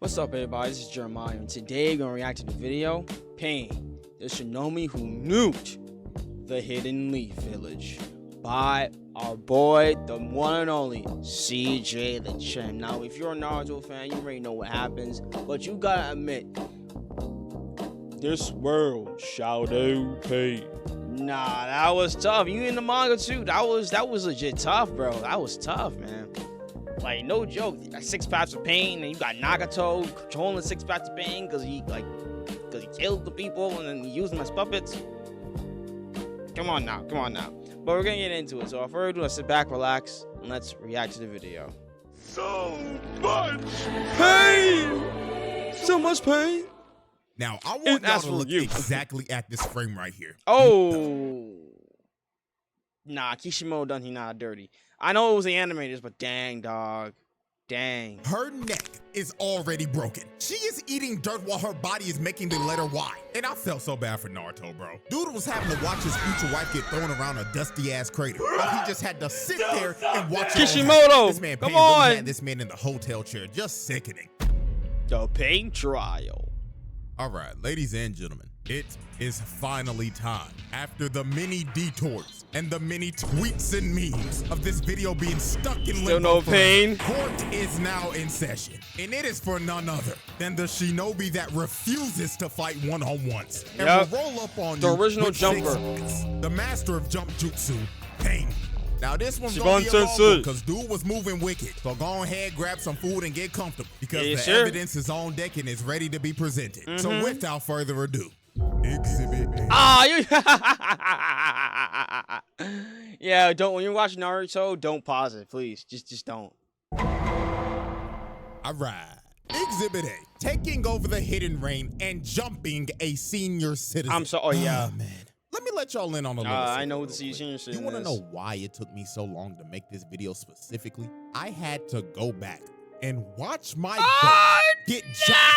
What's up, everybody? This is Jeremiah, and today we're gonna react to the video Pain, the Shinobi who nuked the Hidden Leaf Village by our boy, the one and only CJ the Champ. Now, if you're a Naruto fan, you already know what happens, but you gotta admit, this world shadow pain. Nah, that was tough. You in the manga too? That was legit tough, bro. That was tough, man. Like, no joke. You got 6 paths of pain, and you got Nagato controlling 6 paths of pain because he killed the people and then he used them as puppets. Come on now. But we're gonna get into it. So without further ado, let's sit back, relax, and let's react to the video. So much Pain! So much pain! Now, I want y'all That's to for look you. exactly at this frame right here. Oh. Nah, Kishimoto done he not dirty. I know it was the animators, but dang, dog. Dang. Her neck is already broken. She is eating dirt while her body is making the letter Y. And I felt so bad for Naruto, bro. Dude was having to watch his future wife get thrown around a dusty-ass crater. While he just had to sit there and watch it. Kishimoto, This man come Pain really on. had this man in the hotel chair. Just sickening. The pain trial. All right, ladies and gentlemen, it is finally time. After the many detours and the many tweets and memes of this video being stuck in Still limbo no pain. court is now in session. And it is for none other than the shinobi that refuses to fight one-on-ones. And Yep. will roll up on The you original with 6 jumper. hits. The master of jump jutsu, Pain. Now this one's Shivan gonna be a long Sensei. one because dude was moving wicked. So go ahead, grab some food and get comfortable because Yes, the sir. evidence is on deck and is ready to be presented. So without further ado, Exhibit A. Ah, you. Yeah, don't. When you watch Naruto, don't pause it, please. Just don't. All right. Exhibit A. Taking over the hidden rain and jumping a senior citizen. I'm so. Oh yeah. Man. Let me let y'all in on a little I secret know who real the quick. senior citizen You want to is. know why it took me so long to make this video specifically? I had to go back and watch my Ah, goat get jumped.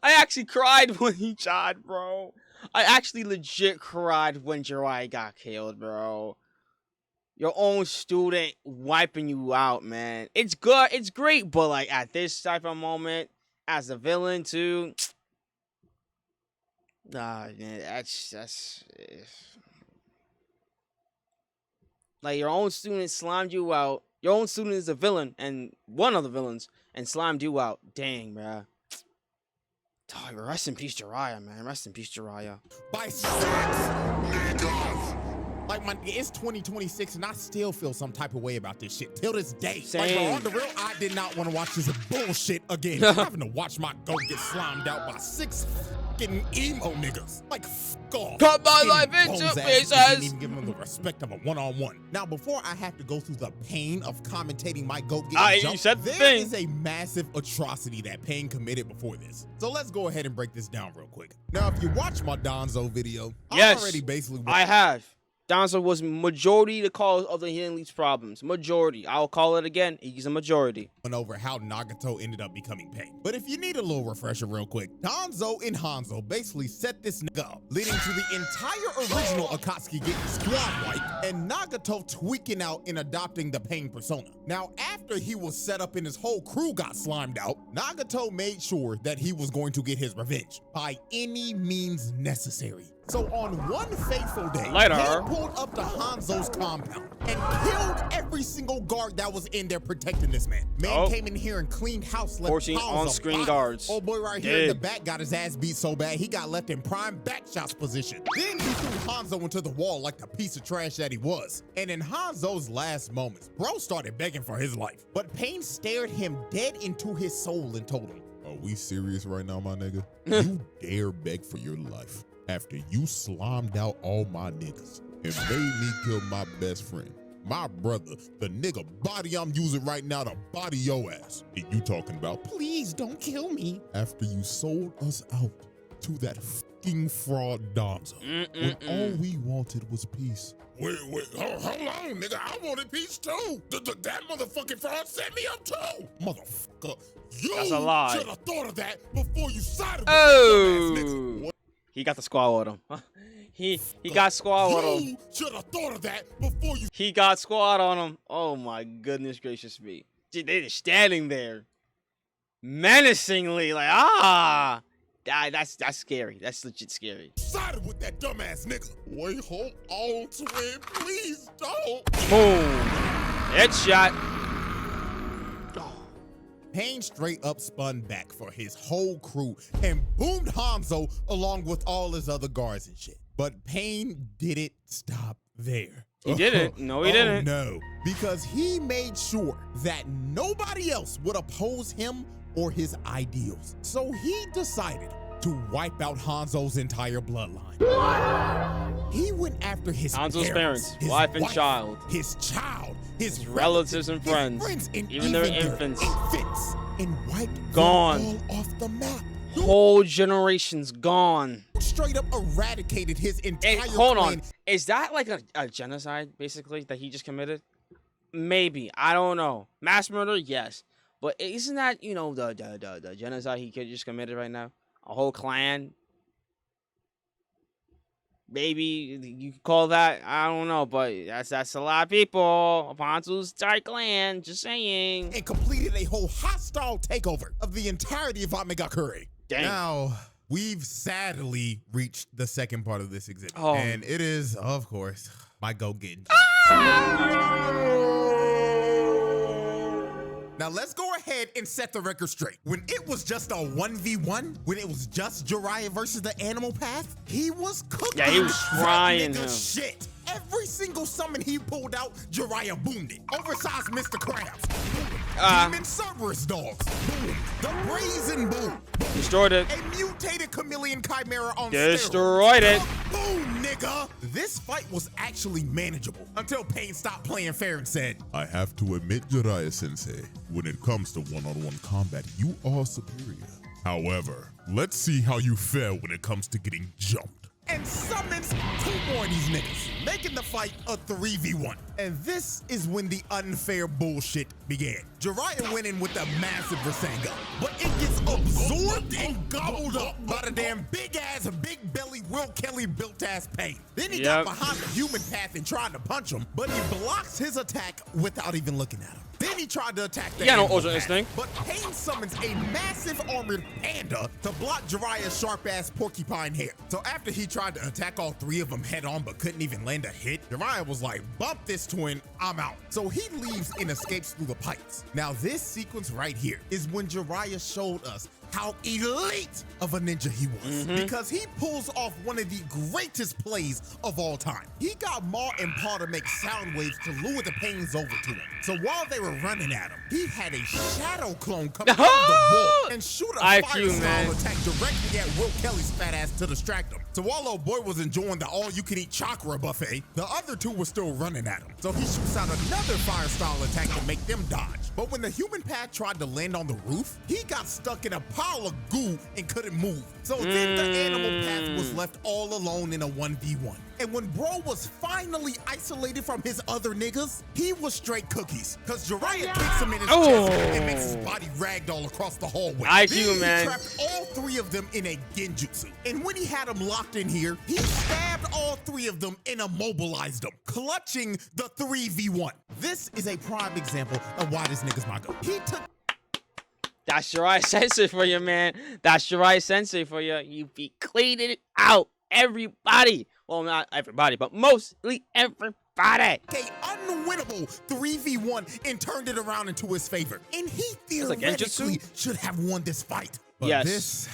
I actually cried when he died, bro. I actually legit cried when Jiraiya got killed, bro. Your own student wiping you out, man. It's good, it's great, but like at this type of moment, as a villain too. Nah, man, that's like your own student slimed you out. Your own student is a villain and one of the villains and slimed you out. Dang, bruh. Dog, rest in peace, Jiraiya, man. Rest in peace, Jiraiya. By 6 niggas. Like, it's 2026 and I still feel some type of way about this shit till this day. Like, bro, Same. on the real, I did not want to watch this bullshit again. Having to watch my goat get slimed out by 6 fucking emo niggas. Like, fuck off. Cut my Skinny life into bones ass pieces. niggas didn't even give them the respect of a one-on-one. Now, before I have to go through the pain of commentating my goat getting jumped, you said the there thing. is a massive atrocity that Pain committed before this. So let's go ahead and break this down real quick. Now, if you watch my Donzo video, Yes, I already basically I have. Danzo was majority the cause of the Hidden Leaf's problems. Majority. I'll call it again. He's a majority. went over how Nagato ended up becoming Pain. But if you need a little refresher real quick, Danzo and Hanzo basically set this nigga up, leading to the entire original Akatsuki getting squad wiped and Nagato tweaking out and adopting the Pain persona. Now, after he was set up and his whole crew got slimed out, Nagato made sure that he was going to get his revenge by any means necessary. So on one fateful day, Later. he pulled up to Hanzo's compound and killed every single guard that was in there protecting this man. Man came in here and cleaned house, left 14 piles of on-screen bodies. guards. Oh boy, right here in the Dead. back got his ass beat so bad he got left in prime back shots position. Then he threw Hanzo into the wall like the piece of trash that he was. And in Hanzo's last moments, bro started begging for his life. But Pain stared him dead into his soul and told him, "Are we serious right now, my nigga? You dare beg for your life after you slimed out all my niggas and made me kill my best friend, my brother, the nigga body I'm using right now to body your ass. And you talking about, please don't kill me, after you sold us out to that fucking fraud Donzo when all we wanted was peace." Wait, hold on, nigga. I wanted peace too. That motherfucking fraud set me up too. Motherfucker, you That's a lie. should have thought of that before you sided with that dumbass nigga. Oh. He got the squad with him. He got squad with him. You should have thought of that before you. He got squad on him. Oh my goodness gracious me. They're just standing there, menacingly, like, that's scary. That's legit scary. Sided with that dumbass nigga. Wait, hold on, twin. Please don't. Boom. Headshot. Pain straight up spun back for his whole crew and boomed Hanzo along with all his other guards and shit. But Pain didn't stop there. He didn't. No, he didn't. No, because he made sure that nobody else would oppose him or his ideals. So he decided to wipe out Hanzo's entire bloodline. He went after his Hanzo's parents, his wife and child, his child, his relatives and friends, and even their infants, and wiped gone them all off the map. Whole generations gone. Straight up eradicated his entire hold clan. on. Is that like a genocide, basically, that he just committed? Maybe. I don't know. Mass murder, yes. But isn't that, you know, the genocide he just committed right now? A whole clan? Maybe you could call that, I don't know, but that's a lot of people. Hanzo's entire clan, just saying. And completed a whole hostile takeover of the entirety of Amegakure. Dang. Now, we've sadly reached the second part of this exhibit. Oh. And it is, of course, my go getting. Now let's go ahead and set the record straight. When it was just a 1v1, when it was just Jiraiya versus the Animal Path, he was cooking. Yeah, he was trying that nigga him. shit. Every single summon he pulled out, Jiraiya boomed it. Oversized Mr. Krabs. Demon Cerberus dogs. Boom. The Brazen Boom. Destroyed it. A mutated chameleon chimera on Destroyed steroids. it. Boom, nigga. This fight was actually manageable until Pain stopped playing fair and said, I have to admit, Jiraiya-sensei, when it comes to one-on-one combat, you are superior. However, let's see how you fare when it comes to getting jumped. and summons two more of these niggas, making the fight a 3v1. And this is when the unfair bullshit began. Jiraiya went in with a massive Rasengan, but it gets absorbed and gobbled up by the damn big-ass, big-belly, Will Kelly built-ass Pain. Then he got behind the human path and tried to punch him, but he blocks his attack without even looking at him. Then he tried to attack the no animal Ultra path, Instinct. but Pain summons a massive armored panda to block Jiraiya's sharp-ass porcupine hair. So after he tried to attack all three of them head-on but couldn't even land a hit, Jiraiya was like, bump this twin, I'm out. So he leaves and escapes through the pipes. Now this sequence right here is when Jiraiya showed us how elite of a ninja he was, because he pulls off one of the greatest plays of all time. He got Ma and Pa to make sound waves to lure the Pains over to him. So while they were running at him, he had a shadow clone come out of the wall and shoot a fire-style attack directly at Will Kelly's fat ass to distract him. So while old boy was enjoying the all-you-can-eat chakra buffet, the other two were still running at him. So he shoots out another fire-style attack to make them dodge. But when the human pad tried to land on the roof, he got stuck in a pile of goo and couldn't move. So then the animal path was left all alone in a 1v1. And when bro was finally isolated from his other niggas, he was straight cookies. Cause Jiraiya kicks him in his chest and makes his body ragdoll across the hallway. IQ, man. He trapped all three of them in a genjutsu. And when he had them locked in here, he stabbed all three of them and immobilized them, clutching the 3v1. This is a prime example of why this nigga's my go. He took That's Jiraiya Sensei for you, man. That's Jiraiya Sensei for you. You be cleaning it out. Everybody. Well, not everybody, but mostly everybody. a unwinnable 3v1 and turned it around into his favor. And he theoretically should have won this fight. But this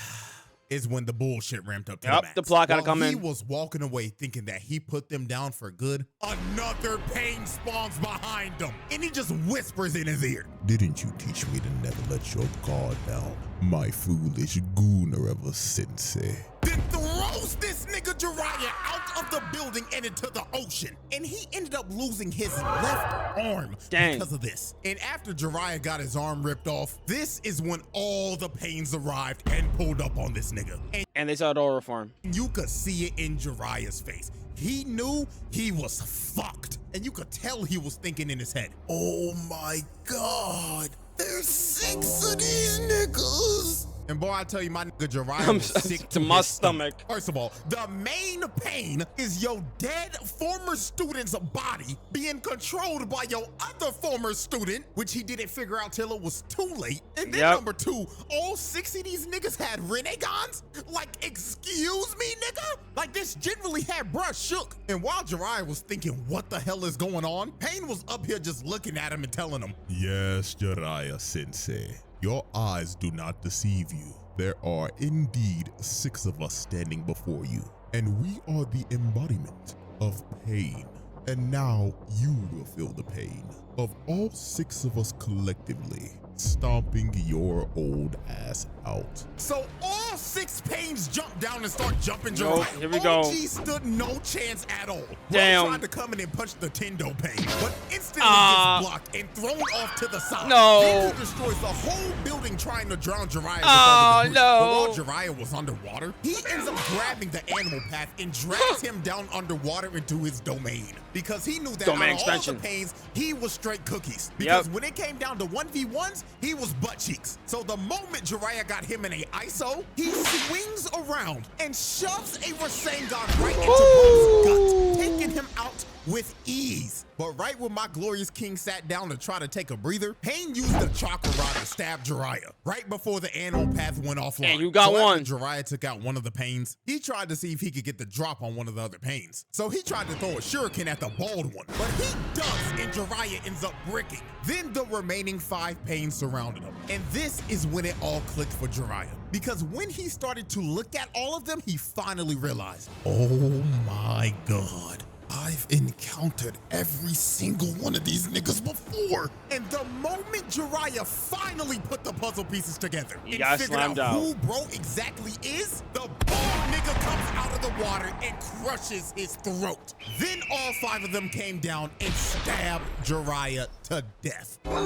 is when the bullshit ramped up to the max. The plot gotta come in. He was walking away thinking that he put them down for good. Another Pain spawns behind him, and he just whispers in his ear. Didn't you teach me to never let your guard down, my foolish Gunareva sensei? Then throws this nigga Jiraiya out of the building and into the ocean. And he ended up losing his left arm because of this. And after Jiraiya got his arm ripped off, this is when all the Pains arrived and pulled up on this nigga. And they saw it over for him. You could see it in Jiraiya's face. He knew he was fucked. And you could tell he was thinking in his head, oh my God, there's 6 of these niggas. And And boy, I tell you, my nigga Jiraiya I'm was sick to my his stomach. First of all, the main pain is your dead former student's body being controlled by your other former student, which he didn't figure out till it was too late. And then number two, all 60 of these niggas had renegons? Like, excuse me, nigga? Like, this generally had bruh shook. And while Jiraiya was thinking, what the hell is going on? Pain was up here just looking at him and telling him, Yes, Jiraiya Sensei. Your eyes do not deceive you. There are indeed 6 of us standing before you, and we are the embodiment of pain. And now you will feel the pain of all 6 of us collectively stomping your old ass out. So all 6 pains jumped down and start jumping Jiraiya. Here we go. OG stood no chance at all. Damn. Bro tried to come in and punch the Tendo pain, but instantly gets blocked and thrown off to the side. No. Then he destroys the whole building trying to drown Jiraiya. Oh, no. But while Jiraiya was underwater, he ends up grabbing the animal path and drags him down underwater into his domain. Because he knew that Domain out of all expansion. the pains, he was straight cookies. Because when it came down to 1v1s, he was butt cheeks. So the moment Jiraiya got him in a ISO, he swings around and shoves a Rasengan right into Bro's gut, taking him out with ease. But right when my glorious king sat down to try to take a breather, Pain used the chakra rod to stab Jiraiya right before the animal path went offline. And you got one. After Jiraiya took out one of the pains, he tried to see if he could get the drop on one of the other pains. So he tried to throw a shuriken at the bald one, but he ducks and Jiraiya ends up bricking. Then the remaining 5 pains surrounded him. And this is when it all clicked for Jiraiya. Because when he started to look at all of them, he finally realized, oh my God. I've encountered every single one of these niggas before. And the moment Jiraiya finally put the puzzle pieces together and figured out who Bro exactly is, the bald nigga comes out of the water and crushes his throat. Then all 5 of them came down and stabbed Jiraiya to death. Oh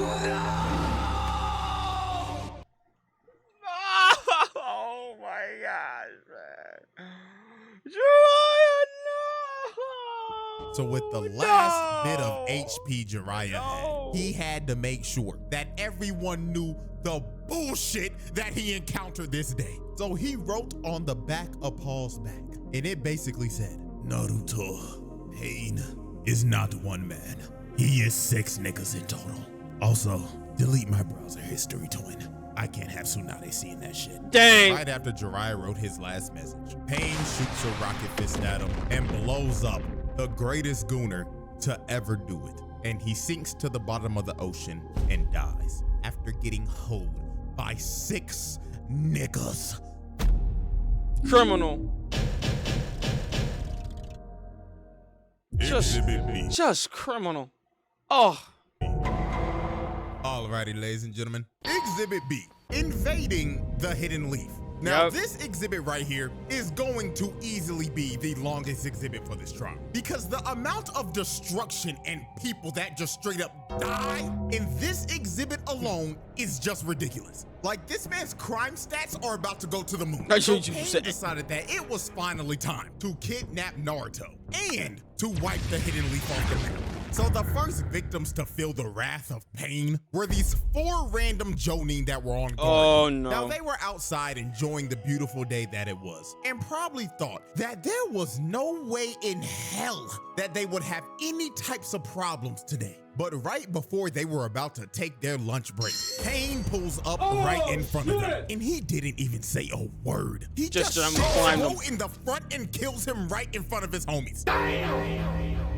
my gosh, man. Jiraiya, no! So with the last bit of HP Jiraiya had, he had to make sure that everyone knew the bullshit that he encountered this day. So he wrote on the back of Paul's back, and it basically said, Naruto, Pain is not one man. He is 6 niggas in total. Also, delete my browser history, twin. I can't have Tsunade seeing that shit. Dang. Right after Jiraiya wrote his last message, Pain shoots a rocket fist at him and blows up the greatest gooner to ever do it. And he sinks to the bottom of the ocean and dies after getting hoed by 6 niggas. Criminal. Just criminal. Oh. Alrighty, ladies and gentlemen. Exhibit B, invading the Hidden Leaf. Now, this exhibit right here is going to easily be the longest exhibit for this trial because the amount of destruction and people that just straight up die in this exhibit alone is just ridiculous. Like, this man's crime stats are about to go to the moon. So Pain decided that it was finally time to kidnap Naruto and to wipe the Hidden Leaf off the map. So the first victims to feel the wrath of Pain were these 4 random Jonin that were on guard. Oh no. Now they were outside enjoying the beautiful day that it was and probably thought that there was no way in hell that they would have any types of problems today. But right before they were about to take their lunch break, Pain pulls up right in front of them. And he didn't even say a word. He just shoots Bro in the front and kills him right in front of his homies.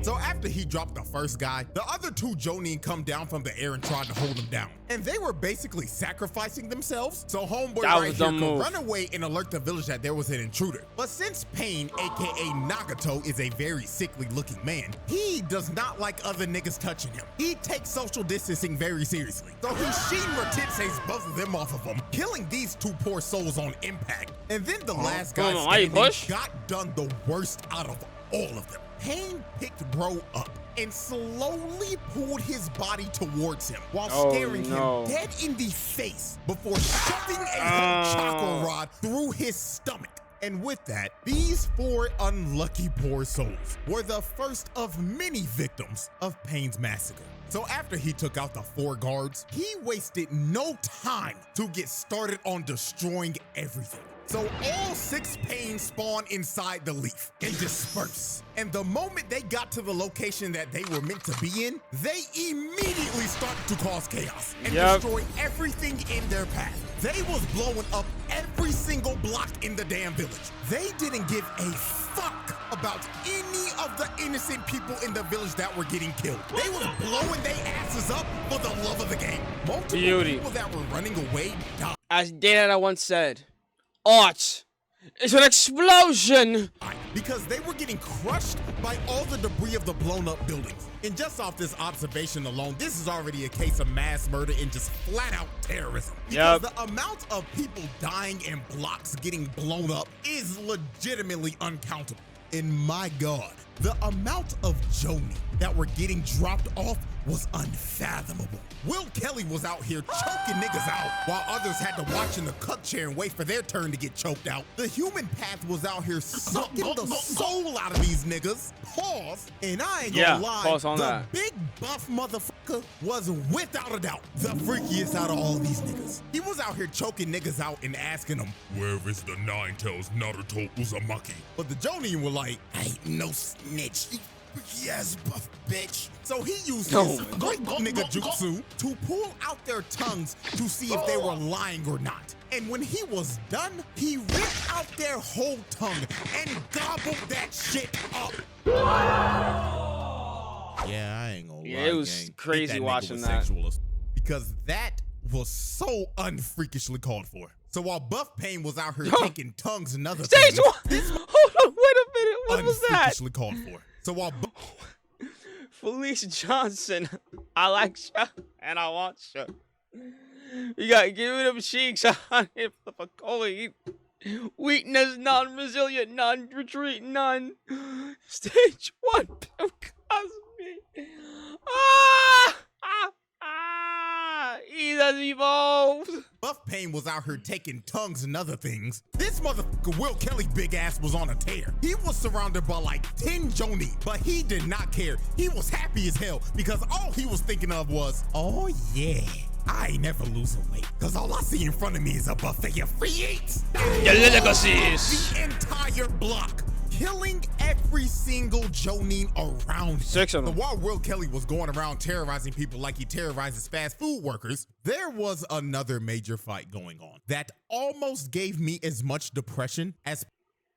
So after he dropped the first guy, the other 2 Jonin come down from the air and tried to hold him down. And they were basically sacrificing themselves. So homeboy right here could run away and alert the village that there was an intruder. But since Pain, aka Nagato, is a very sickly looking man, he does not like other niggas touching him. He takes social distancing very seriously. So he Shinra Tensei's both of them off of him, killing these 2 poor souls on impact. And then the last guy standing got done the worst out of all of them. Pain picked Bro up and slowly pulled his body towards him while staring him dead in the face before shoving a whole chakra rod through his stomach. And with that, these 4 unlucky poor souls were the first of many victims of Pain's massacre. So after he took out the 4 guards, he wasted no time to get started on destroying everything. So all 6 Pains spawn inside the leaf and disperse. And the moment they got to the location that they were meant to be in, they immediately started to cause chaos and destroy everything in their path. They was blowing up every single block in the damn village. They didn't give a fuck about any of the innocent people in the village that were getting killed. They was blowing their asses up for the love of the game. Multiple people that were running away died. As Dana once said, art is an explosion. Because they were getting crushed by all the debris of the blown up buildings. And just off this observation alone, this is already a case of mass murder and just flat out terrorism. Because the amount of people dying and blocks getting blown up is legitimately uncountable. And my God, the amount of Joni that were getting dropped off was unfathomable. Will Kelly was out here choking niggas out while others had to watch in the cuck chair and wait for their turn to get choked out. The human path was out here sucking the soul out of these niggas. Pause. And I ain't gonna lie, pause on the big buff motherfucker was without a doubt the freakiest out of all these niggas. He was out here choking niggas out and asking them, "Where is the 9 tails Naruto Uzumaki?" But the Jonin were like, "I ain't no snitch. Yes, buff bitch." So he used his great nigga jutsu to pull out their tongues to see if they were lying or not. And when he was done, he ripped out their whole tongue and gobbled that shit up. Yeah, I ain't gonna lie. It was crazy watching that. Because that was so unfreakishly called for. So while Buff Pain was out here taking tongues and other Stage things, one. Hold on, wait a minute. What was that? Unfreakishly called for. So while Felicia Johnson, I like you and I want you. You gotta give me them cheeks, honey, for going. Weakness, non-resilient, non-retreat, none. Stage 1, Bill Cosby. He has evolved. Buff Pain was out here taking tongues and other things. This motherfucker Will Kelly big ass was on a tear. He was surrounded by like 10 Joni, but he did not care. He was happy as hell because all he was thinking of was, oh yeah, I ain't never losing weight. Cause all I see in front of me is a buffet of free eats. Your legacies. The entire block. Killing every single Jonin around him. 6 of them. So while Will Kelly was going around terrorizing people like he terrorizes fast food workers, there was another major fight going on that almost gave me as much depression as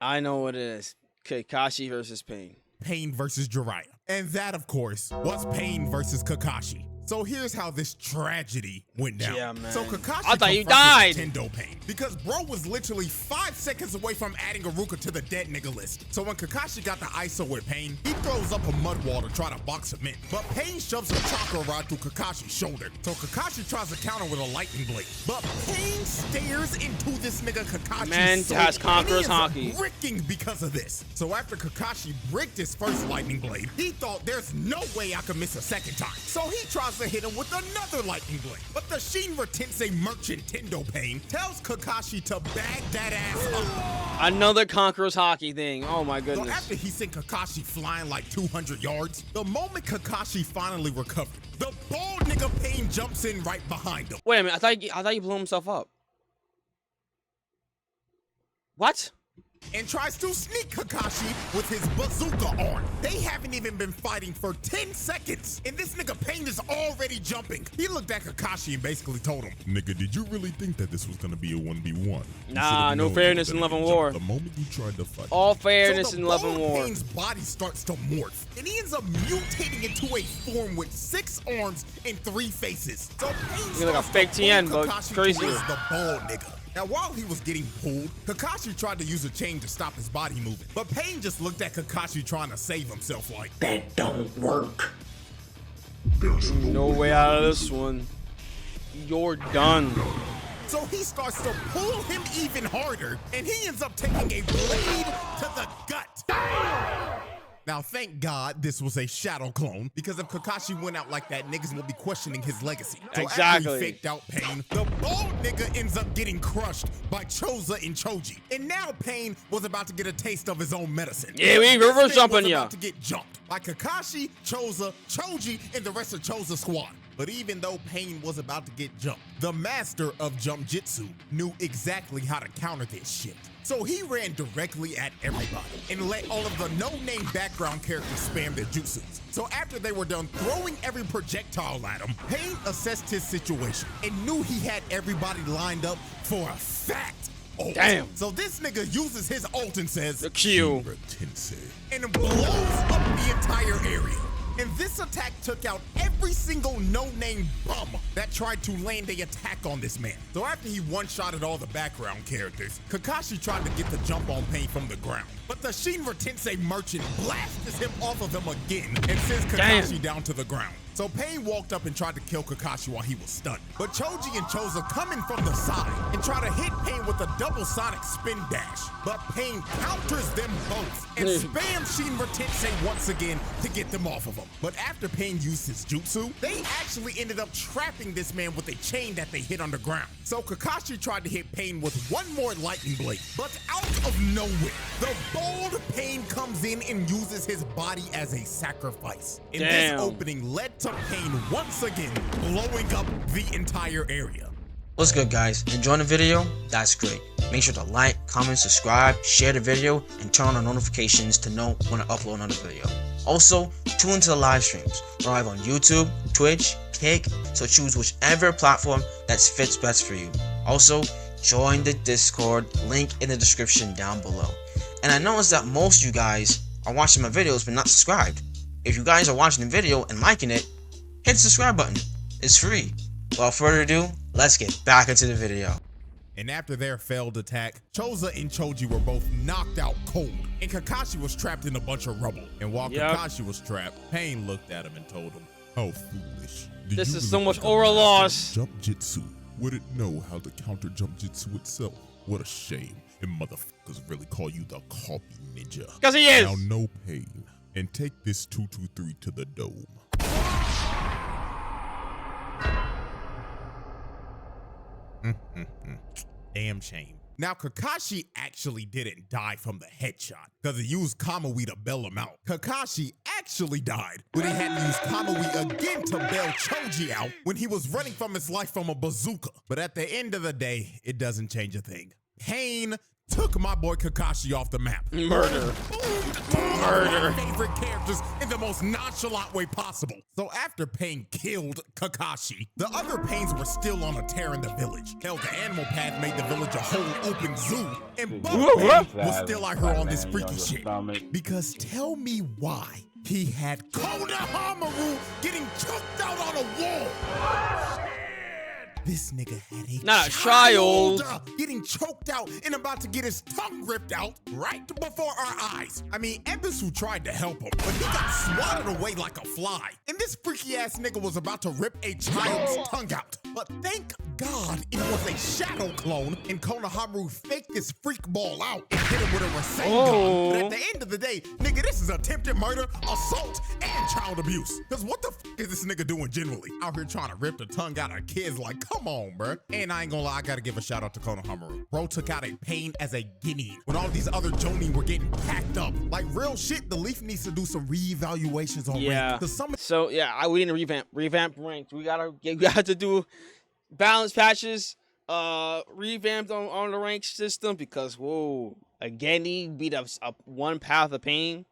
I know what it is. Kakashi versus Pain. Pain versus Jiraiya. And that, of course, was Pain versus Kakashi. So here's how this tragedy went down. Yeah, man. So Kakashi I thought you died. Tendo Pain because bro was literally 5 seconds away from adding Iruka to the dead nigga list. So when Kakashi got the ISO with Pain, he throws up a mud wall to try to box him in. But Pain shoves a chakra rod through Kakashi's shoulder. So Kakashi tries to counter with a lightning blade. But Pain stares into this nigga Kakashi's Man soul, has conquerors and he hockey. ends up bricking because of this. So after Kakashi bricked his first lightning blade, he thought there's no way I could miss a second time. So he tries to hit him with another lightning blade. But the Shinra Tensei merchant Tendo Pain tells Kakashi to bag that ass up. Another Conqueror's hockey thing. Oh my goodness. So after he sent Kakashi flying like 200 yards, the moment Kakashi finally recovered, the bald nigga Pain jumps in right behind him. Wait a minute. I thought he blew himself up. What? And tries to sneak Kakashi with his bazooka arm. They haven't even been fighting for 10 seconds, and this nigga Pain is already jumping. He looked at Kakashi and basically told him, "Nigga, did you really think that this was gonna be a 1v1? Nah, no fairness in love and war. The moment you tried to fight, All fairness so in love and war. Pain's body starts to morph, and he ends up mutating into a form with 6 arms and 3 faces. So Pain He's like a starts fake to pull TN, but Kakashi crazier. towards the bald nigga. Now, while he was getting pulled, Kakashi tried to use a chain to stop his body moving. But Pain just looked at Kakashi trying to save himself like, that don't work. No way out of this one. You're done. So he starts to pull him even harder, and he ends up taking a blade to the gut. Now, thank God this was a shadow clone, because if Kakashi went out like that, niggas will be questioning his legacy. So after Exactly. he faked out Pain, the bald nigga ends up getting crushed by Choza and Choji. And now Pain was about to get a taste of his own medicine. Yeah, we This reverse man jumping was ya. about to get jumped by Kakashi, Choza, Choji, and the rest of Choza's squad. But even though Pain was about to get jumped, the master of Jump Jitsu knew exactly how to counter this shit. So he ran directly at everybody and let all of the no-name background characters spam their jutsus. So after they were done throwing every projectile at him, Pain assessed his situation and knew he had everybody lined up for a fat ult. Damn. So this nigga uses his ult and says, The Q. Shinra Tensei. and blows up the entire area. And this attack took out every single no-name bum that tried to land a attack on this man. So after he one-shotted all the background characters, Kakashi tried to get the jump on Pain from the ground. But the Shinra Tensei merchant blasts him off of him again and sends Kakashi down to the ground. So Pain walked up and tried to kill Kakashi while he was stunned. But Choji and Choza come in from the side and try to hit Pain with a double sonic spin dash. But Pain counters them both and spams Shinra Tensei once again to get them off of him. But after Pain used his jutsu, they actually ended up trapping this man with a chain that they hit underground. So Kakashi tried to hit Pain with one more lightning blade, but out of nowhere, the bold Pain comes in and uses his body as a sacrifice. And Damn. this opening led to Pain once again blowing up the entire area. What's good, guys? Enjoying the video? That's great. Make sure to like, comment, subscribe, share the video, and turn on the notifications to know when I upload another video. Also, tune into the live streams. We're live on YouTube, Twitch, Kick, so choose whichever platform that fits best for you. Also, join the Discord, link in the description down below. And I noticed that most of you guys are watching my videos but not subscribed. If you guys are watching the video and liking it, hit the subscribe button. It's free. Without further ado, let's get back into the video. And after their failed attack, Choza and Choji were both knocked out cold, and Kakashi was trapped in a bunch of rubble. And while Yep. Kakashi was trapped, Pain looked at him and told him, How foolish. Did This you is so look much like a aura master of loss. Jump Jitsu. Would it know how to counter Jump Jitsu itself? What a shame. And motherfuckers really call you the copy ninja. Because he is. Now no pain. And take this 223 to the dome. damn shame. Now, Kakashi actually didn't die from the headshot because he used Kamui to bail him out. Kakashi actually died when he had to use Kamui again to bail Choji out when he was running from his life from a bazooka. But at the end of the day, it doesn't change a thing. Pain took my boy Kakashi off the map. Murder. Murder. Favorite characters in the most nonchalant way possible. So after Pain killed Kakashi, the other Pains were still on a tear in the village. Hell, the animal path made the village a whole open zoo, and Bug Pain was still out here on this freaky shit. Because tell me why he had Konohamaru getting choked out on a wall. This nigga had a Not a child. getting choked out and about to get his tongue ripped out right before our eyes. I mean, Ebisu tried to help him, but he got swatted away like a fly. And this freaky ass nigga was about to rip a child's tongue out. But thank God it was a shadow clone, and Konohamaru faked this freak ball out and hit him with a Rasengan. But at the end of the day, nigga, this is attempted murder, assault, and child abuse. Cause what the fuck is this nigga doing generally? Out here trying to rip the tongue out of kids, like, come on, bruh. And I ain't gonna lie, I gotta give a shout out to Konohamaru. Bro took out a Pain as a guinea when all these other Jonin were getting packed up. Like, real shit, the Leaf needs to do some reevaluations on Yeah. rank. Cause some of So yeah, we need to revamp ranked. We got to do balance patches, revamped on the rank system because whoa, again he beat up one path of Pain.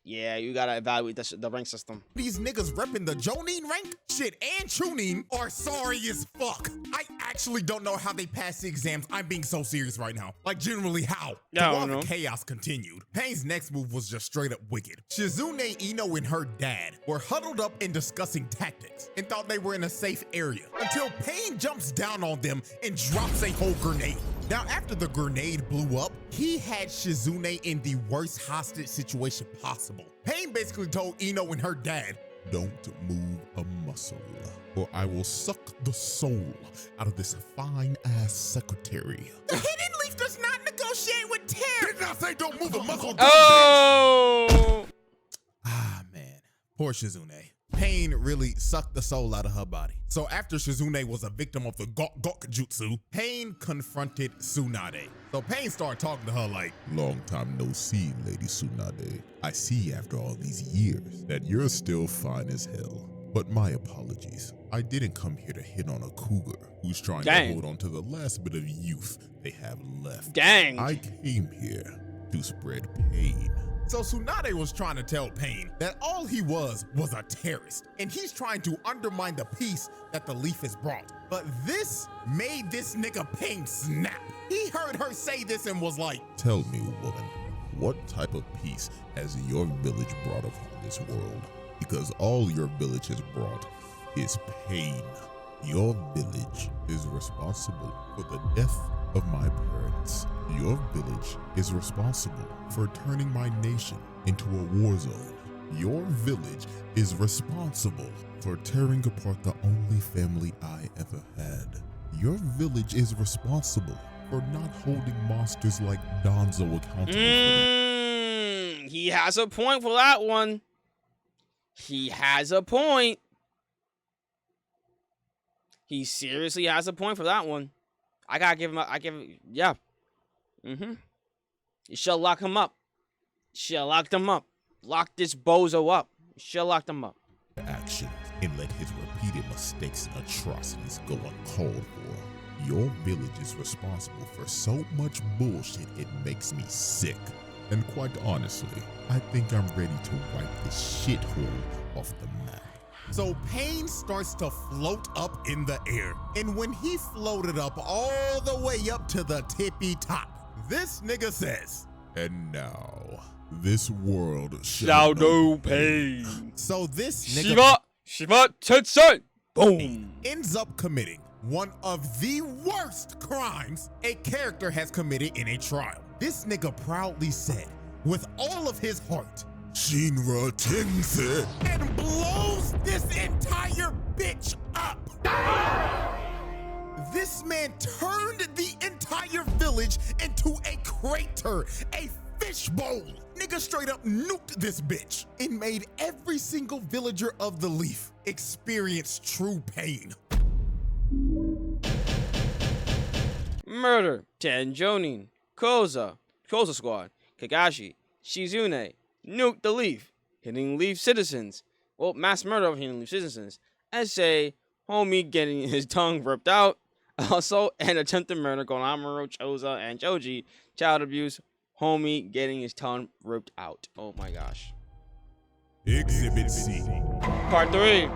Yeah, you gotta evaluate the rank system. these niggas repping the Jonin rank, shit, and Chunin are sorry as fuck. I actually don't know how they passed the exams. I'm being so serious right now. Like, generally, how? Yeah, I While don't the know. chaos continued, Pain's next move was just straight up wicked. Shizune Ino and her dad were huddled up and discussing tactics and thought they were in a safe area until Pain jumps down on them and drops a whole grenade. Now, after the grenade blew up, he had Shizune in the worst hostage situation possible. Pain basically told Ino and her dad, Don't move a muscle, or I will suck the soul out of this fine-ass secretary. the Hidden Leaf does not negotiate with terror. Did not say don't move a muscle, Oh, Poor Shizune. Pain really sucked the soul out of her body. So after Shizune was a victim of the Gok Jutsu, Pain confronted Tsunade. So Pain started talking to her like, Long time no see, Lady Tsunade. I see after all these years that you're still fine as hell. But my apologies. I didn't come here to hit on a cougar who's trying Dang. to hold on to the last bit of youth they have left. Dang. I came here to spread pain. So Tsunade was trying to tell Pain that all he was a terrorist, and he's trying to undermine the peace that the leaf has brought. But this made this nigga Pain snap. He heard her say this and was like, Tell me, woman, what type of peace has your village brought upon this world? Because all your village has brought is pain. Your village is responsible for the death of my parents. Your village is responsible for turning my nation into a war zone. Your village is responsible for tearing apart the only family I ever had. Your village is responsible for not holding monsters like Danzo accountable for them. He has a point for that one. He has a point. He seriously has a point for that one. I gotta give him. Yeah. You should lock him up. Should locked him up. Lock this bozo up. Should locked him up. Action and let his repeated mistakes and atrocities go uncalled for. Your village is responsible for so much bullshit it makes me sick. And quite honestly, I think I'm ready to wipe this shithole off the map. So Pain starts to float up in the air. And when he floated up all the way up to the tippy top, this nigga says, And now, this world shall Shadow Pain. so this nigga Shiva Tensei. Boom. ends up committing one of the worst crimes a character has committed in a trial. This nigga proudly said, with all of his heart, Shinra Tensei. and blows this entire bitch up. This man turned the entire village into a crater, a fishbowl. Nigga straight up nuked this bitch and made every single villager of the Leaf experience true pain. Murder. Tenjonin. Koza Squad. Kagashi. Shizune. Nuke the Leaf. Hitting Leaf citizens. Well, mass murder of hitting Leaf citizens. Essay. Homie getting his tongue ripped out. Also, an attempted murder going on Amuro, Choza, and Choji. Child abuse. Homie getting his tongue ripped out. Oh my gosh. Exhibit C. Part 3.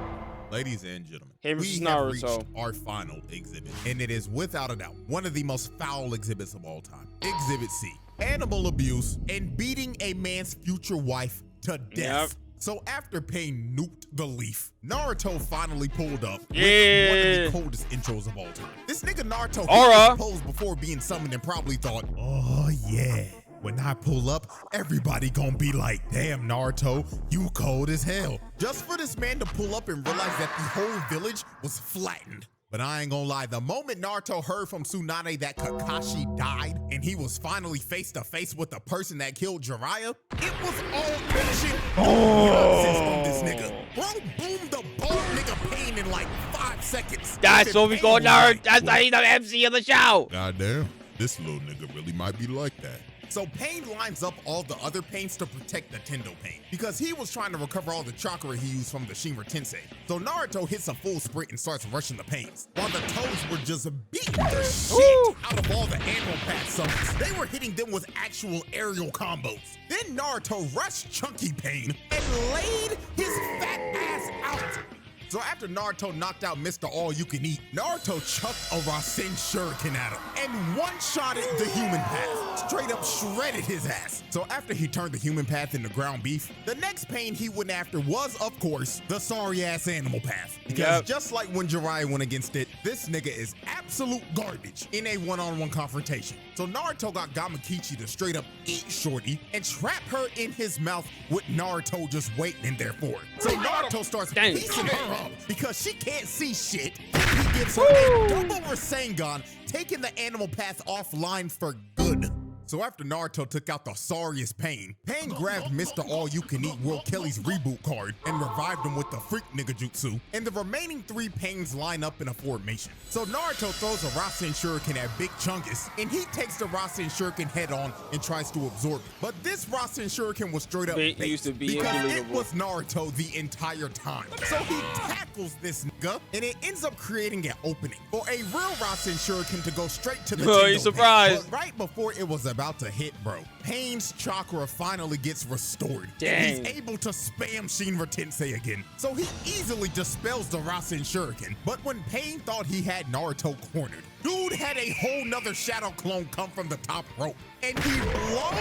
Ladies and gentlemen, Him we versus have Naruto. reached our final exhibit, and it is without a doubt one of the most foul exhibits of all time. Exhibit C, animal abuse and beating a man's future wife to death. Yep. So after Pain nuked the Leaf, Naruto finally pulled up with Yeah. one of the coldest intros of all time. This nigga Naruto Aura. hit this pose before being summoned and probably thought, oh yeah, when I pull up, everybody gonna be like, damn Naruto, you cold as hell. Just for this man to pull up and realize that the whole village was flattened. But I ain't gonna lie, the moment Naruto heard from Tsunade that Kakashi died and he was finally face to face with the person that killed Jiraiya, it was all bullshit nonsense from this nigga. Bro boomed the bold nigga Pain in like 5 seconds. That's Even what we Pain call was nerd. like, That's why he's the MC of the show. Goddamn, this little nigga really might be like that. So Pain lines up all the other Pains to protect the Tendo Pain because he was trying to recover all the chakra he used from the Shinra Tensei. So Naruto hits a full sprint and starts rushing the Pains, while the Toads were just beating the shit out of all the animal path summons. They were hitting them with actual aerial combos. Then Naruto rushed Chunky Pain and laid his fat ass out. So after Naruto knocked out Mr. All-You-Can-Eat, Naruto chucked a Rasen Shuriken at him and one-shotted the human path. Straight up shredded his ass. So after he turned the human path into ground beef, the next Pain he went after was, of course, the sorry-ass animal path. Because just like when Jiraiya went against it, this nigga is absolute garbage in a one-on-one confrontation. So Naruto got Gamakichi to straight up eat Shorty and trap her in his mouth with Naruto just waiting in there for it. So Naruto starts piecing her up because she can't see shit. He gives her a double Rasengan, taking the animal path offline for good. So after Naruto took out the sorriest Pain, Pain grabbed Mr. All-You-Can-Eat World Kelly's reboot card and revived him with the Freak Nigga Jutsu, and the remaining 3 Pains line up in a formation. So Naruto throws a Rasen Shuriken at Big Chungus, and he takes the Rasen Shuriken head on and tries to absorb it. But this Rasen Shuriken was straight up It bait used to be because it unbelievable. was Naruto the entire time. So he tackles this nigga, and it ends up creating an opening for a real Rasen Shuriken to go straight to the Oh, you Tendo surprised. Pain. But right before it was about to hit, bro, Pain's chakra finally gets restored. Dang. And he's able to spam Shinra Tensei again. So he easily dispels the Rasen Shuriken. But when Pain thought he had Naruto cornered, dude had a whole nother shadow clone come from the top rope. And he blows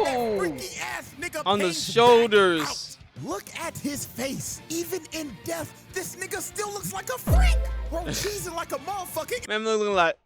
that Ooh. freaky ass nigga On the Pain's back shoulders. out. Look at his face. Even in death, this nigga still looks like a freak. Bro, cheesing like a motherfucker. Man, I'm looking like.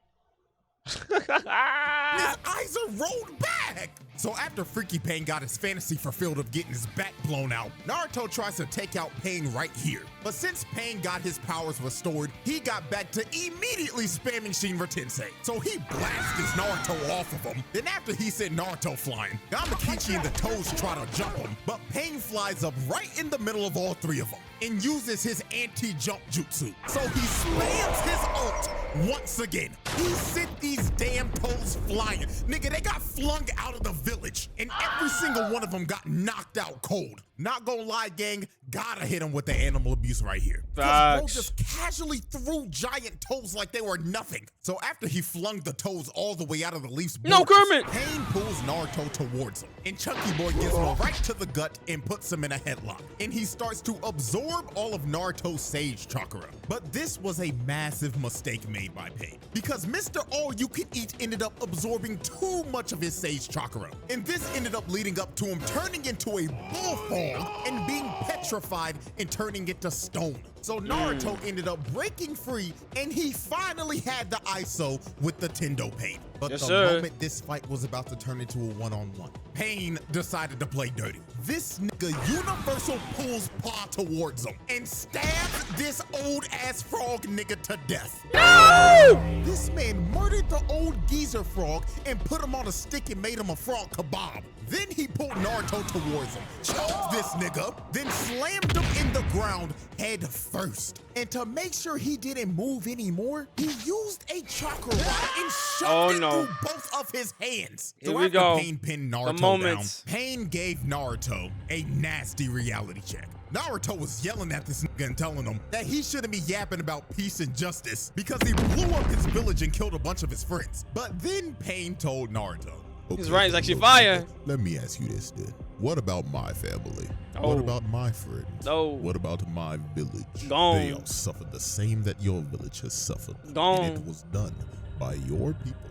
His eyes are rolled back. So after Freaky Pain got his fantasy fulfilled of getting his back blown out, Naruto tries to take out Pain right here. But since Pain got his powers restored, he got back to immediately spamming Shinra Tensei. So he blasted Naruto off of him. Then after he sent Naruto flying, Gamakichi and the Toes try to jump him, but Pain flies up right in the middle of all 3 of them and uses his anti-jump jutsu. So he spams his ult once again. He sent these damn Toes flying. Nigga, they got flung out of the village, and every single one of them got knocked out cold. Not gonna lie, gang, gotta hit him with the animal abuse right here. 'Cause bro Facts. just casually threw giant toes like they were nothing. So after he flung the toes all the way out of the Leaf's No, borders, Kermit. Pain pulls Naruto towards him, and Chunky Boy gives him right to the gut and puts him in a headlock. And he starts to absorb all of Naruto's Sage Chakra. But this was a massive mistake made by Pain, because Mr. All-You-Can-Eat ended up absorbing too much of his Sage Chakra. And this ended up leading up to him turning into a bullfrog and being petrified and turning into stone. So Naruto ended up breaking free, and he finally had the ISO with the Tendo Pain. But Yes, the sir. moment this fight was about to turn into a one-on-one, Pain decided to play dirty. This nigga universal pulls paw towards him and stabs this old-ass frog nigga to death. No! This man murdered the old geezer frog and put him on a stick and made him a frog kebab. Then he pulled Naruto towards him, choked this nigga, then slammed him in the ground head first. And to make sure he didn't move anymore, he used a chakra rod and shoved it through both of his hands. Here So we after go. Pain pinned Naruto The down, moments. Pain gave Naruto a nasty reality check. Naruto was yelling at this nigga and telling him that he shouldn't be yapping about peace and justice because he blew up his village and killed a bunch of his friends. But then Pain told Naruto, His writing's actually look, fire. Let me ask you this then. What about my family? Oh. What about my friends? No. What about my village? Gone. They all suffered the same that your village has suffered. Gone. And it was done by your people.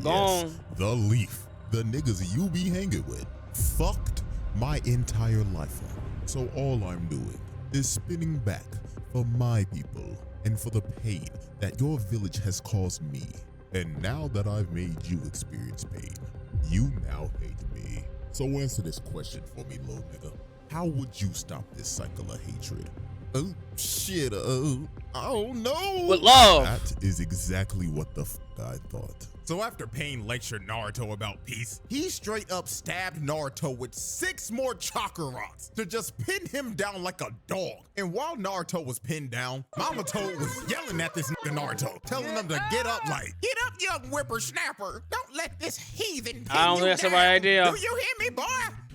Gone. Yes, the Leaf, the niggas you be hanging with, fucked my entire life up. So all I'm doing is spinning back for my people and for the pain that your village has caused me. And now that I've made you experience pain, you now hate me. So answer this question for me, little nigga. How would you stop this cycle of hatred? Oh, shit, I don't know. With love. That is exactly what the I thought. So after Pain lectured Naruto about peace, he straight up stabbed Naruto with 6 more chakra rods to just pin him down like a dog. And while Naruto was pinned down, Mama Toad was yelling at this nigga Naruto, telling him to get up like, "Get up, young whippersnapper. Don't let this heathen pin I don't you think that's the down. right idea. Do you hear me, boy?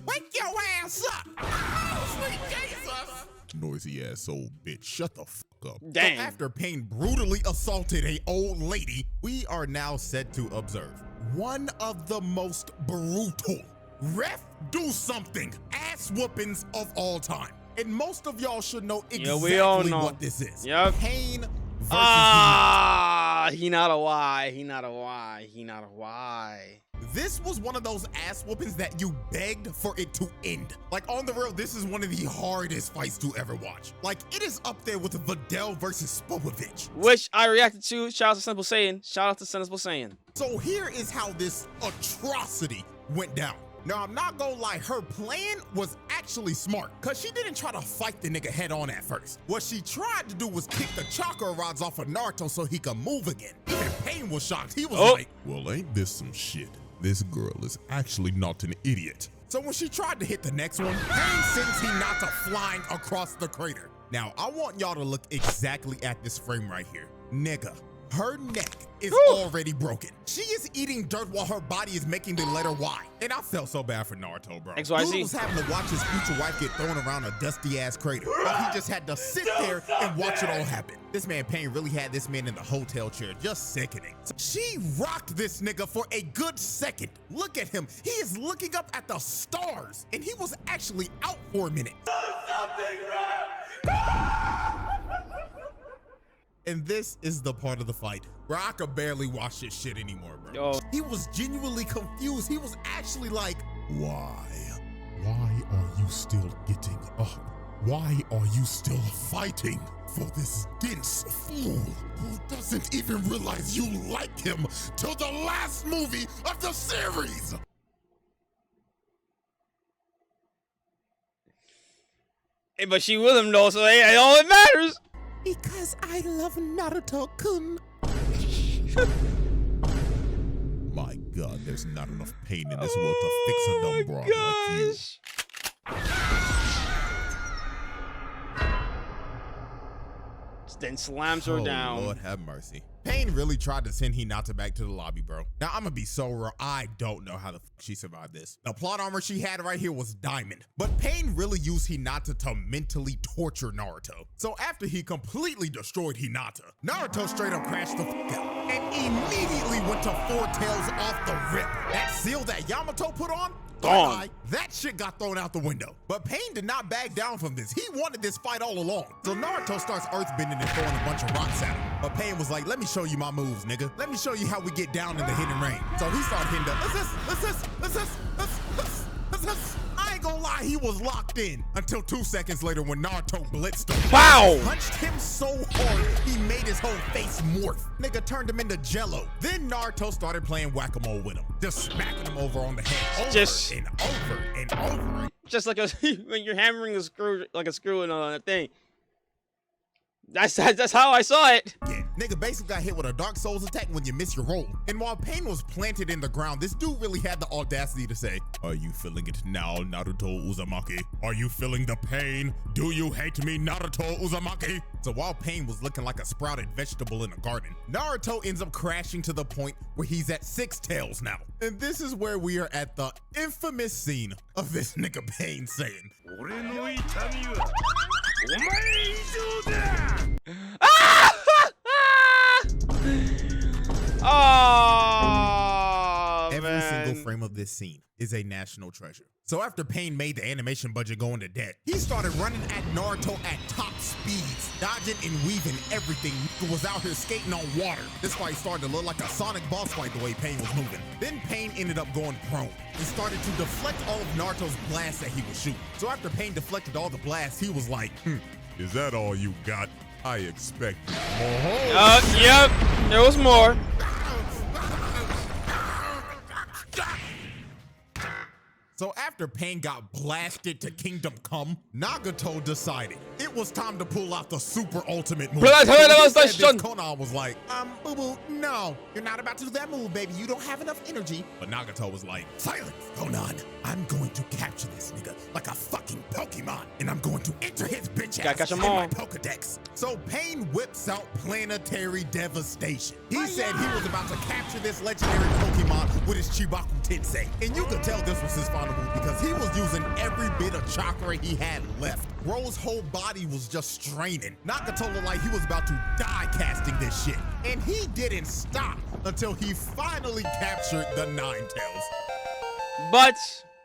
Wake your ass up." Oh, sweet Jesus. Noisy ass old bitch, shut the fuck up. Dang. So after Pain brutally assaulted a old lady, we are now set to observe one of the most brutal ref do something ass whoopings of all time. And most of y'all should know Yeah, exactly we all know. what this is. Yep. Pain versus He not a why. He not a why. He not a why. This was one of those ass whoopings that you begged for it to end. Like, on the real, this is one of the hardest fights to ever watch. Like, it is up there with Videl versus Spopovich. Which I reacted to. Shout out to Simple Saiyan. Shout out to Simple Saiyan. So here is how this atrocity went down. Now, I'm not gonna lie, her plan was actually smart, because she didn't try to fight the nigga head on at first. What she tried to do was kick the chakra rods off of Naruto so he could move again. Even Pain was shocked. He was like, Well, ain't this some shit? This girl is actually not an idiot. So when she tried to hit the next one, Pain sends Hinata flying across the crater. Now, I want y'all to look exactly at this frame right here. Nigga, her neck is already broken. She is eating dirt while her body is making the letter Y. And I felt so bad for Naruto, bro. XYZ. Dude was having to watch his future wife get thrown around a dusty-ass crater. But he just had to sit there and watch it all happen. This man Pain really had this man in the hotel chair, just sickening. She rocked this nigga for a good second. Look at him. He is looking up at the stars. And he was actually out for a minute. And this is the part of the fight where I could barely watch this shit anymore, bro. Yo. He was genuinely confused. He was actually like, Why? Why are you still getting up? Why are you still fighting for this dense fool who doesn't even realize you like him till the last movie of the series? Hey, but she with him though, so hey, all that matters. because I love Naruto-kun. My God, there's not enough pain in this world to fix a dumb broad like you. Then slams her down. Lord have mercy. Pain really tried to send Hinata back to the lobby, bro. Now, I'm gonna be so real, I don't know how the fuck she survived this. The plot armor she had right here was diamond, but Pain really used Hinata to mentally torture Naruto. So after he completely destroyed Hinata, Naruto straight up crashed the fuck out and immediately went to Four Tails off the rip. That seal that Yamato put on, gone. that shit got thrown out the window. But Pain did not back down from this. He wanted this fight all along. So Naruto starts earthbending and throwing a bunch of rocks at him. But Pain was like, let me show you my moves, nigga. Let me show you how we get down in the hidden rain. So he started hitting I ain't gonna lie, he was locked in until 2 seconds later when Naruto blitzed him. Wow. Punched him so hard, he made his whole face morph. Nigga turned him into jello. Then Naruto started playing whack-a-mole with him. Just smacking him over on the head over and over and over. Just like when you're hammering a screw, like a screw in a thing. That's how I saw it. Yeah, nigga basically got hit with a Dark Souls attack when you miss your roll. And while Pain was planted in the ground, this dude really had the audacity to say, Are you feeling it now, Naruto Uzumaki? Are you feeling the pain? Do you hate me, Naruto Uzumaki? So while Pain was looking like a sprouted vegetable in a garden, Naruto ends up crashing to the point where he's at 6 tails now. And this is where we are at the infamous scene of this nigga Pain saying, Oh, every man. single frame of this scene is a national treasure. So after Pain made the animation budget go into debt, he started running at Naruto at top speeds, dodging and weaving everything. He was out here skating on water. This fight started to look like a Sonic boss fight the way Pain was moving. Then Pain ended up going prone and started to deflect all of Naruto's blasts that he was shooting. So after Pain deflected all the blasts, he was like, Is that all you got? I expect more. Yep, there was more. So after Pain got blasted to Kingdom Come, Nagato decided it was time to pull out the super ultimate move. Konan was like, boo-boo, no, you're not about to do that move, baby. You don't have enough energy. But Nagato was like, silence, Konan. I'm going to capture this nigga like a fucking Pokemon, and I'm going to enter his bitch ass in my Pokedex. So Pain whips out Planetary Devastation. He said he was about to capture this legendary Pokemon with his Chibaku Tensei. And you could tell this was his final move because he was using every bit of chakra he had left. Bro's whole body was just straining. Nagato looked like he was about to die casting this shit. And he didn't stop until he finally captured the Nine Tails. But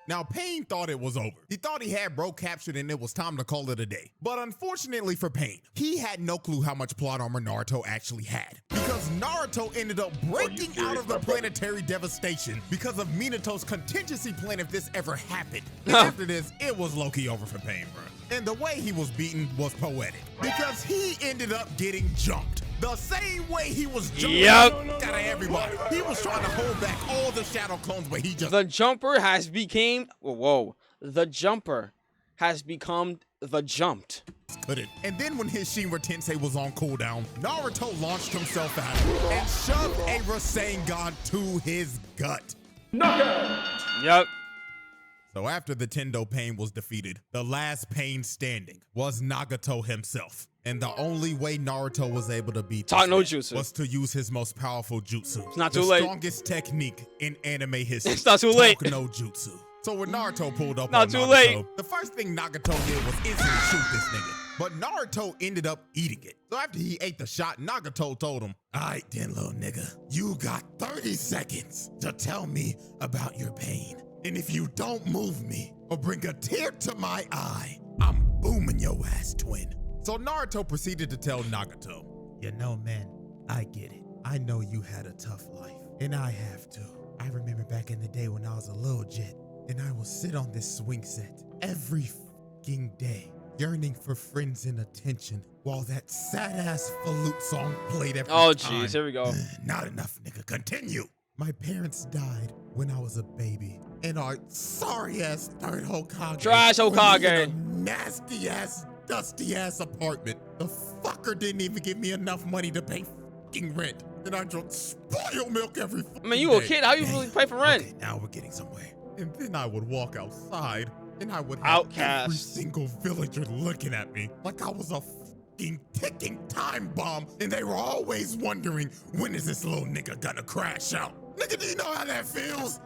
now, Pain thought it was over. He thought he had Bro captured and it was time to call it a day. But unfortunately for Pain, he had no clue how much plot armor Naruto actually had. Because Naruto ended up breaking out of the Planetary Devastation because of Minato's contingency plan if this ever happened. And after this, it was low-key over for Pain, bro. And the way he was beaten was poetic. Because he ended up getting jumped. The same way he was jumping out of everybody. He was trying to hold back all the shadow clones, but he just... The jumper has become... Whoa. The jumper has become the jumped. Couldn't. And then when his Shinra Tensei was on cooldown, Naruto launched himself at him and shoved a Rasengan to his gut. Yep. So after the Tendo Pain was defeated, the last Pain standing was Nagato himself. And the only way Naruto was able to beat Talk no this man jutsu. was to use his most powerful jutsu. It's not the too late. strongest technique in anime history. It's not too late. Talk no jutsu. So when Naruto pulled up Not on too Nagato, late. the first thing Nagato did was instantly shoot this nigga. But Naruto ended up eating it. So after he ate the shot, Nagato told him, "All right then, little nigga, you got 30 seconds to tell me about your pain. And if you don't move me or bring a tear to my eye, I'm booming your ass, twin." So Naruto proceeded to tell Nagato, "You know, man, I get it. I know you had a tough life, and I have too. I remember back in the day when I was a little jit, and I would sit on this swing set every fucking day, yearning for friends and attention, while that sad-ass flute song played every Oh, time. jeez. Here we go. Not enough, nigga. Continue. My parents died when I was a baby, and our sorry-ass third Hokage Trash put me Hokage. in a nasty-ass, dusty-ass apartment. The fucker didn't even give me enough money to pay fucking rent, and I drank spoiled milk every fucking I mean, you a day. kid. How you really pay for rent? Okay, now we're getting somewhere. And then I would walk outside, and I would have Outcast. every single villager looking at me like I was a fucking ticking time bomb, and they were always wondering, when is this little nigga gonna crash out? Nigga, do you know how that feels?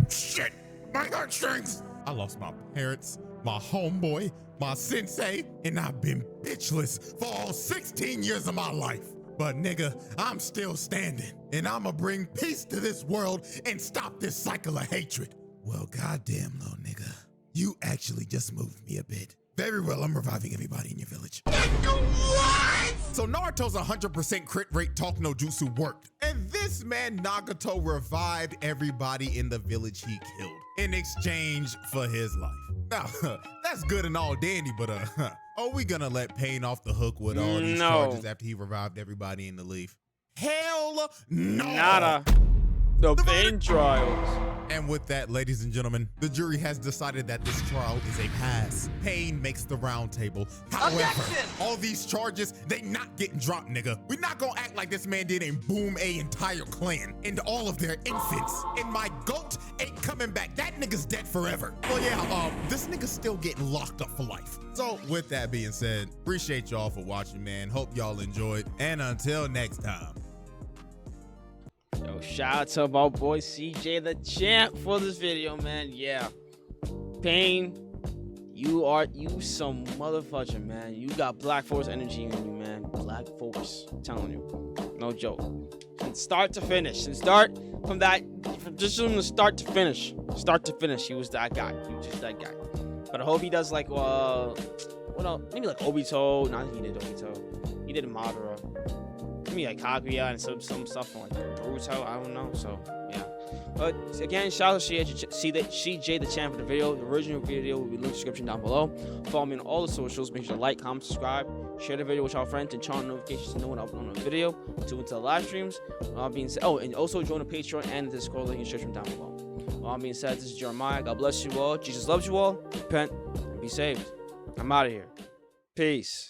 Shit, my heartstrings. I lost my parents, my homeboy, my sensei, and I've been bitchless for all 16 years of my life. But nigga, I'm still standing, and I'ma bring peace to this world and stop this cycle of hatred. Well, goddamn, little nigga, you actually just moved me a bit. Very well, I'm reviving everybody in your village. What? So Naruto's 100% crit rate talk no jutsu worked. And this man Nagato revived everybody in the village he killed in exchange for his life. Now, that's good and all dandy, but are we gonna let Pain off the hook with all these No. charges after he revived everybody in the leaf? Hell no! Nada. The Pain trials. And with that, ladies and gentlemen, the jury has decided that this trial is a pass. Pain makes the round table. However, all these charges, they not getting dropped, nigga. We not gonna act like this man did and boom a entire clan and all of their infants. And my goat ain't coming back. That nigga's dead forever. Well, yeah, this nigga's still getting locked up for life. So with that being said, appreciate y'all for watching, man. Hope y'all enjoyed. And until next time. Yo, shout out to my boy CJ the Champ for this video, man. Yeah. Pain, you some motherfucker, man. You got Black Force energy in you, man. Black Force. I'm telling you. No joke. From start to finish. From start from the start to finish. Start to finish. He was that guy. He was just that guy. But I hope he does like what else? Maybe like Obito. Not he did Obito. He did Madara. Maybe like Kaguya and some stuff on like Naruto. I don't know. So yeah. But again, shout out to CJ the Champ for the video. The original video will be linked in the description down below. Follow me on all the socials. Make sure to like, comment, subscribe, share the video with your friends, and turn on notifications to know when I upload a video. Tune into the live streams. All being said, and also join the Patreon and the Discord link in the description down below. All being said, this is Jeremiah. God bless you all. Jesus loves you all. Repent and be saved. I'm out of here. Peace.